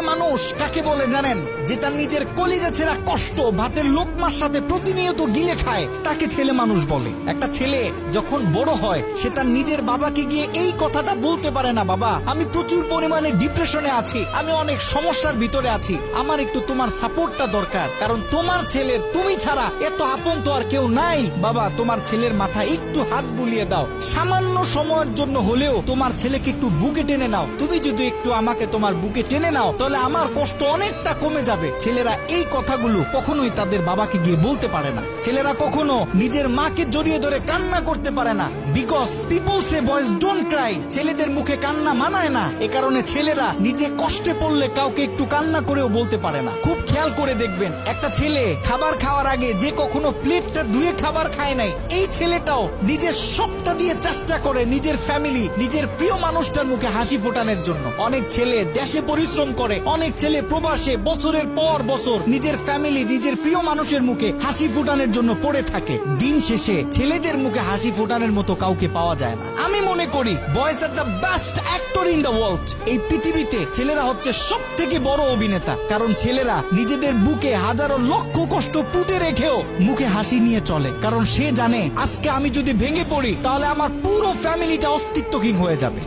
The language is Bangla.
ছেলে মানুষ কাকে বলে জানেন? যে তার নিজের কলিজা ছেঁড়া কষ্ট ভাতের লোকমার সাথে প্রতিনিয়ত গিলে খায়, তাকে ছেলে মানুষ বলে। একটা ছেলে যখন বড় হয় সে তার নিজের বাবাকে গিয়ে এই কথাটা বলতে পারে না, বাবা আমি প্রচুর পরিমাণে ডিপ্রেশনে আছি, আমি অনেক সমস্যার ভিতরে আছি, আমার একটু তোমার সাপোর্টটা দরকার, কারণ তোমার ছেলের তুমি ছাড়া এত আপন তো আর কেউ নাই। বাবা তোমার ছেলের মাথায় একটু হাত বুলিয়ে দাও, সামান্য সময়ের জন্য হলেও তোমার ছেলেকে একটু বুকে টেনে নাও। তুমি যদি একটু আমাকে তোমার বুকে টেনে নাও তাহলে আমার কষ্ট অনেকটা কমে যাবে। ছেলেরা এই কথাগুলো কখনোই তাদের বাবাকে গিয়ে বলতে পারে না। ছেলেরা কখনো নিজের মাকে জড়িয়ে ধরে কান্না করতে পারে না, because people say boys don't Cry. ছেলেদের মুখে কান্না মানায় না, এ কারণে ছেলেরা নিজে কষ্টে পড়লে কাউকে একটু কান্না করেও বলতে পারে না। খুব খেয়াল করে দেখবেন, একটা ছেলে খাবার খাওয়ার আগে যে কখনো প্লেটটা ধুয়ে খাবার খায় নাই, এই ছেলেটাও নিজের সবটা দিয়ে চেষ্টা করে নিজের ফ্যামিলি, নিজের প্রিয় মানুষটার মুখে হাসি ফোটানোর জন্য। অনেক ছেলে দেশে পরিশ্রম করে, অনেক ছেলে প্রবাসে বছরের পর বছর নিজের ফ্যামিলি, নিজের প্রিয় মানুষের মুখে হাসি ফোটানোর জন্য পড়ে থাকে। দিন শেষে ছেলেদের মুখে হাসি ফোটানোর মতো কাউকে পাওয়া যায় না। আমি মনে করি boys are the best actor in the world. এই পৃথিবীতে ছেলেরা হচ্ছে সব থেকে বড় অভিনেতা, কারণ ছেলেরা নিজেদের বুকে হাজারো লক্ষ কষ্ট পুঁতে রেখেও মুখে হাসি নিয়ে চলে, কারণ সে জানে আজকে আমি যদি ভেঙে পড়ি তাহলে আমার পুরো ফ্যামিলিটা অস্তিত্বহীন হয়ে যাবে।